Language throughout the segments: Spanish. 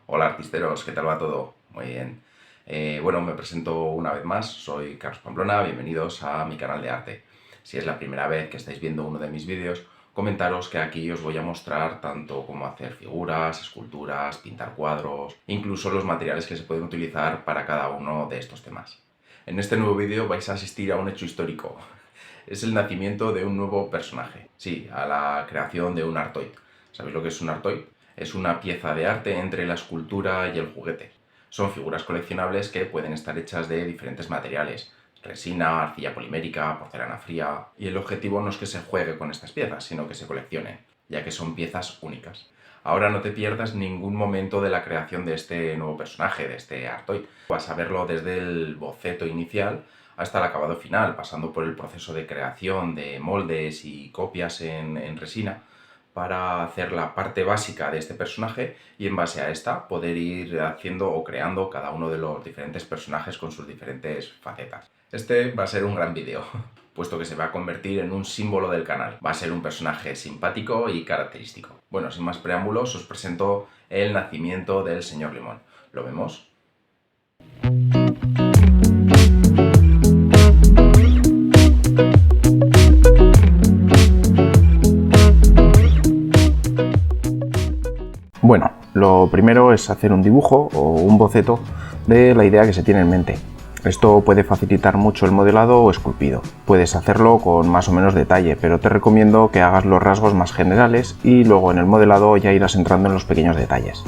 Hola artisteros, ¿qué tal va todo? Muy bien. Bueno, me presento una vez más, soy Carlos Pamplona, bienvenidos a mi canal de arte. Si es la primera vez que estáis viendo uno de mis vídeos, comentaros que aquí os voy a mostrar tanto cómo hacer figuras, esculturas, pintar cuadros, incluso los materiales que se pueden utilizar para cada uno de estos temas. En este nuevo vídeo vais a asistir a un hecho histórico. Es el nacimiento de un nuevo personaje, sí, a la creación de un Artoid. ¿Sabéis lo que es un Artoid? Es una pieza de arte entre la escultura y el juguete. Son figuras coleccionables que pueden estar hechas de diferentes materiales: resina, arcilla polimérica, porcelana fría. Y el objetivo no es que se juegue con estas piezas, sino que se coleccionen, ya que son piezas únicas. Ahora no te pierdas ningún momento de la creación de este nuevo personaje, de este Artoid. Vas a verlo desde el boceto inicial hasta el acabado final, pasando por el proceso de creación de moldes y copias en resina, para hacer la parte básica de este personaje y en base a esta poder ir haciendo o creando cada uno de los diferentes personajes con sus diferentes facetas. Este va a ser un gran vídeo, puesto que se va a convertir en un símbolo del canal. Va a ser un personaje simpático y característico. Bueno, sin más preámbulos, os presento el nacimiento del señor Limón. ¿Lo vemos? Bueno, lo primero es hacer un dibujo o un boceto de la idea que se tiene en mente. Esto puede facilitar mucho el modelado o esculpido. Puedes hacerlo con más o menos detalle, pero te recomiendo que hagas los rasgos más generales y luego en el modelado ya irás entrando en los pequeños detalles.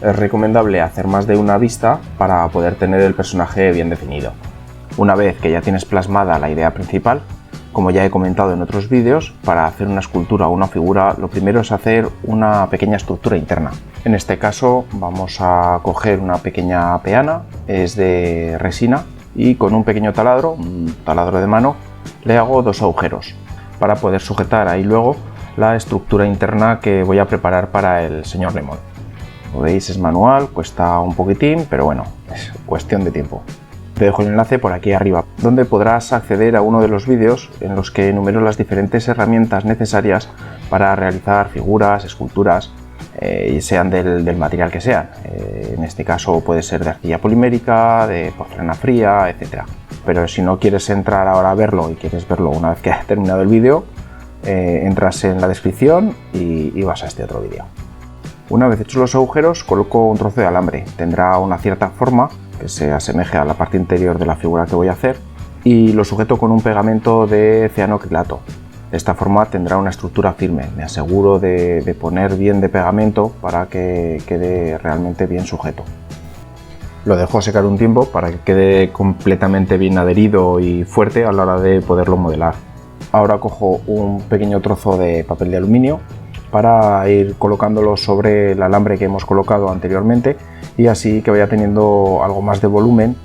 Es recomendable hacer más de una vista para poder tener el personaje bien definido. Una vez que ya tienes plasmada la idea principal, como ya he comentado en otros vídeos, para hacer una escultura o una figura lo primero es hacer una pequeña estructura interna. En este caso vamos a coger una pequeña peana, es de resina, y con un pequeño taladro, un taladro de mano, le hago dos agujeros para poder sujetar ahí luego la estructura interna que voy a preparar para el señor Lemon. Como veis, es manual, cuesta un poquitín, pero bueno, es cuestión de tiempo. Te dejo el enlace por aquí arriba, donde podrás acceder a uno de los vídeos en los que enumero las diferentes herramientas necesarias para realizar figuras, esculturas, sean del material que sean. En este caso puede ser de arcilla polimérica, de porcelana fría, etc. Pero si no quieres entrar ahora a verlo y quieres verlo una vez que haya terminado el vídeo, entras en la descripción y vas a este otro vídeo. Una vez hechos los agujeros, coloco un trozo de alambre. Tendrá una cierta forma que se asemeje a la parte interior de la figura que voy a hacer y lo sujeto con un pegamento de cianoacrilato. De esta forma tendrá una estructura firme. Me aseguro de poner bien de pegamento para que quede realmente bien sujeto. Lo dejo secar un tiempo para que quede completamente bien adherido y fuerte a la hora de poderlo modelar. Ahora cojo un pequeño trozo de papel de aluminio para ir colocándolo sobre el alambre que hemos colocado anteriormente y así que vaya teniendo algo más de volumen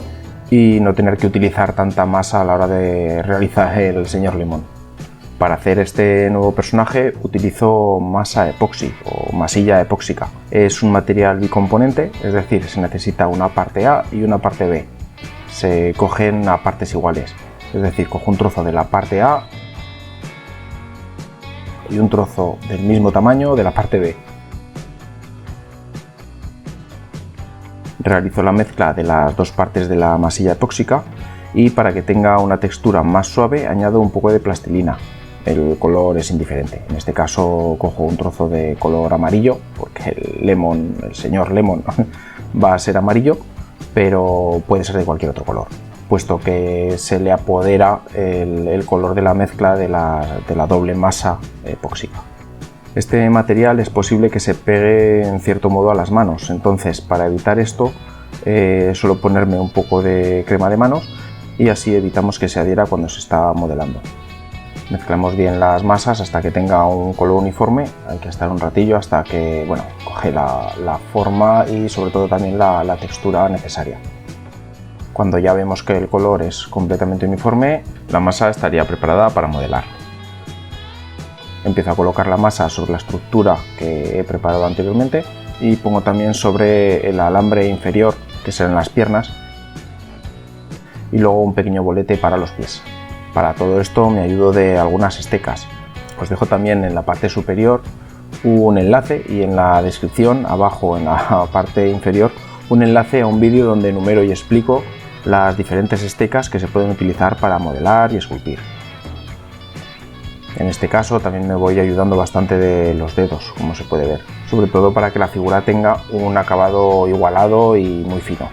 y no tener que utilizar tanta masa a la hora de realizar el señor Limón. Para hacer este nuevo personaje utilizo masa epoxi o masilla epóxica. Es un material bicomponente, es decir, se necesita una parte A y una parte B. Se cogen a partes iguales, es decir, cojo un trozo de la parte A y un trozo del mismo tamaño de la parte B. Realizo la mezcla de las dos partes de la masilla epóxica y para que tenga una textura más suave añado un poco de plastilina. El color es indiferente, en este caso cojo un trozo de color amarillo porque el señor Lemon va a ser amarillo, pero puede ser de cualquier otro color, puesto que se le apodera el color de la mezcla de la doble masa epóxica. Este material es posible que se pegue en cierto modo a las manos, entonces para evitar esto suelo ponerme un poco de crema de manos y así evitamos que se adhiera cuando se está modelando. Mezclamos bien las masas hasta que tenga un color uniforme, hay que estar un ratillo hasta que coge la forma y sobre todo también la textura necesaria. Cuando ya vemos que el color es completamente uniforme, la masa estaría preparada para modelar. Empiezo a colocar la masa sobre la estructura que he preparado anteriormente y pongo también sobre el alambre inferior, que serán las piernas, y luego un pequeño bolete para los pies. Para todo esto me ayudo de algunas estecas. Os dejo también en la parte superior un enlace y en la descripción, abajo en la parte inferior, un enlace a un vídeo donde enumero y explico las diferentes estecas que se pueden utilizar para modelar y esculpir. En este caso también me voy ayudando bastante de los dedos, como se puede ver, sobre todo para que la figura tenga un acabado igualado y muy fino.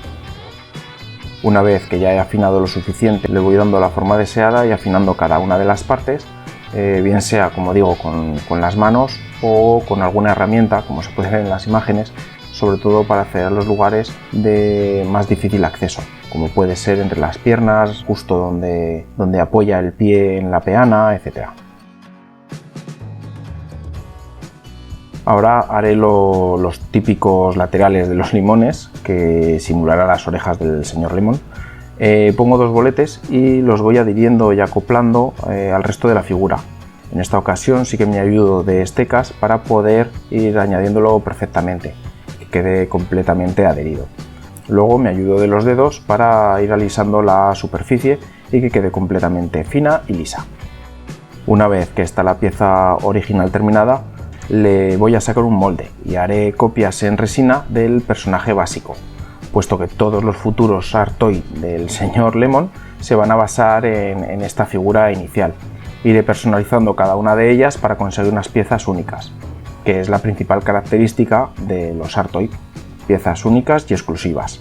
Una vez que ya he afinado lo suficiente, le voy dando la forma deseada y afinando cada una de las partes, bien sea, como digo, con las manos o con alguna herramienta, como se puede ver en las imágenes, sobre todo para acceder a los lugares de más difícil acceso, como puede ser entre las piernas, justo donde apoya el pie en la peana, etc. Ahora haré los típicos laterales de los limones, que simulará las orejas del señor Lemon. Pongo dos boletes y los voy adhiriendo y acoplando al resto de la figura. En esta ocasión sí que me ayudo de estecas para poder ir añadiéndolo perfectamente, que quede completamente adherido. Luego me ayudo de los dedos para ir alisando la superficie y que quede completamente fina y lisa. Una vez que está la pieza original terminada, le voy a sacar un molde y haré copias en resina del personaje básico, puesto que todos los futuros art toy del señor Lemon se van a basar en esta figura inicial. Iré personalizando cada una de ellas para conseguir unas piezas únicas, que es la principal característica de los art toy, piezas únicas y exclusivas.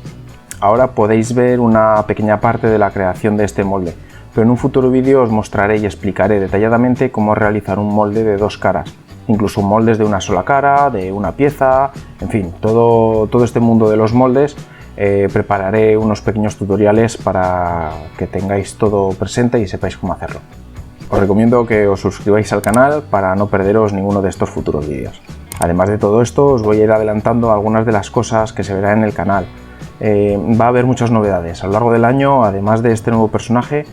Ahora podéis ver una pequeña parte de la creación de este molde, pero en un futuro vídeo os mostraré y explicaré detalladamente cómo realizar un molde de dos caras, incluso moldes de una sola cara, de una pieza, en fin, todo este mundo de los moldes. Prepararé unos pequeños tutoriales para que tengáis todo presente y sepáis cómo hacerlo. Os recomiendo que os suscribáis al canal para no perderos ninguno de estos futuros vídeos. Además de todo esto, os voy a ir adelantando algunas de las cosas que se verán en el canal. Va a haber muchas novedades a lo largo del año. Además de este nuevo personaje,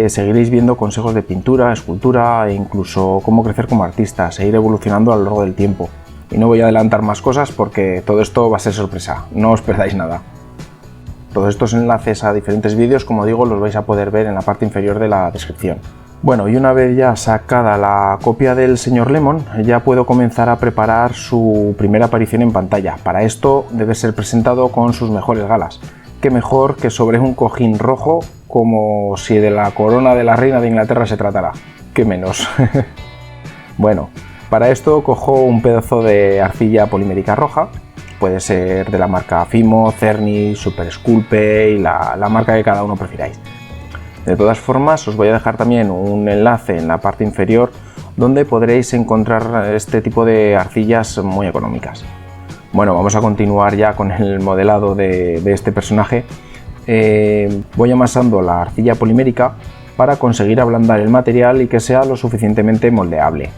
seguiréis viendo consejos de pintura, escultura e incluso cómo crecer como artista, seguir evolucionando a lo largo del tiempo. Y no voy a adelantar más cosas porque todo esto va a ser sorpresa, no os perdáis nada. Todos estos enlaces a diferentes vídeos, como digo, los vais a poder ver en la parte inferior de la descripción. Bueno, y una vez ya sacada la copia del señor Lemon, ya puedo comenzar a preparar su primera aparición en pantalla. Para esto debe ser presentado con sus mejores galas. Qué mejor que sobre un cojín rojo, como si de la corona de la reina de Inglaterra se tratara. ¿Qué menos? Bueno, para esto cojo un pedazo de arcilla polimérica roja, puede ser de la marca Fimo, Cerny, Super Sculpe y la marca que cada uno prefiráis. De todas formas, os voy a dejar también un enlace en la parte inferior donde podréis encontrar este tipo de arcillas muy económicas. Bueno, vamos a continuar ya con el modelado de este personaje. Voy amasando la arcilla polimérica para conseguir ablandar el material y que sea lo suficientemente moldeable.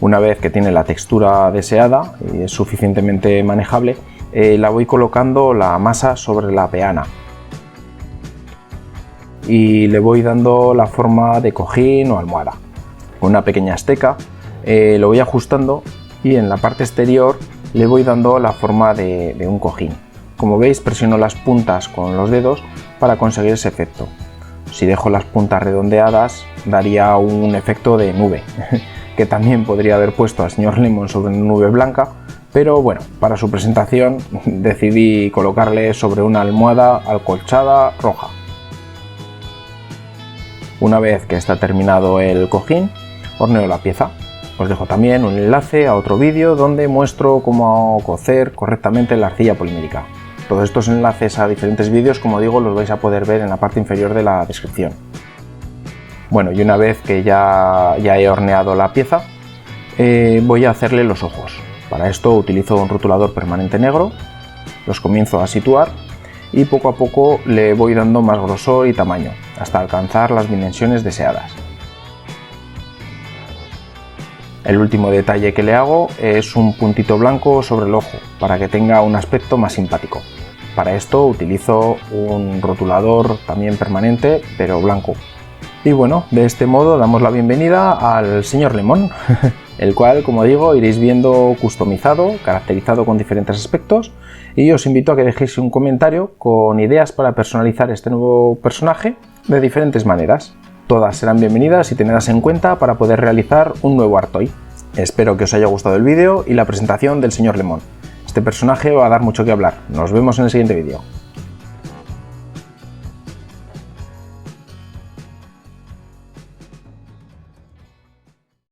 Una vez que tiene la textura deseada y es suficientemente manejable, la voy colocando la masa sobre la peana y le voy dando la forma de cojín o almohada. Con una pequeña esteca lo voy ajustando y en la parte exterior le voy dando la forma de un cojín. Como veis, presiono las puntas con los dedos para conseguir ese efecto. Si dejo las puntas redondeadas, daría un efecto de nube, que también podría haber puesto al señor Lemon sobre una nube blanca, pero bueno, para su presentación decidí colocarle sobre una almohada acolchada roja. Una vez que está terminado el cojín, horneo la pieza. Os dejo también un enlace a otro vídeo donde muestro cómo cocer correctamente la arcilla polimérica. Todos estos enlaces a diferentes vídeos, como digo, los vais a poder ver en la parte inferior de la descripción. Bueno, y una vez que ya he horneado la pieza, voy a hacerle los ojos. Para esto utilizo un rotulador permanente negro, los comienzo a situar y poco a poco le voy dando más grosor y tamaño, hasta alcanzar las dimensiones deseadas. El último detalle que le hago es un puntito blanco sobre el ojo, para que tenga un aspecto más simpático. Para esto utilizo un rotulador también permanente, pero blanco. Y bueno, de este modo damos la bienvenida al señor Lemon, el cual, como digo, iréis viendo customizado, caracterizado con diferentes aspectos, y os invito a que dejéis un comentario con ideas para personalizar este nuevo personaje de diferentes maneras. Todas serán bienvenidas y tenidas en cuenta para poder realizar un nuevo art toy. Espero que os haya gustado el vídeo y la presentación del señor Lemon. Este personaje va a dar mucho que hablar. Nos vemos en el siguiente vídeo.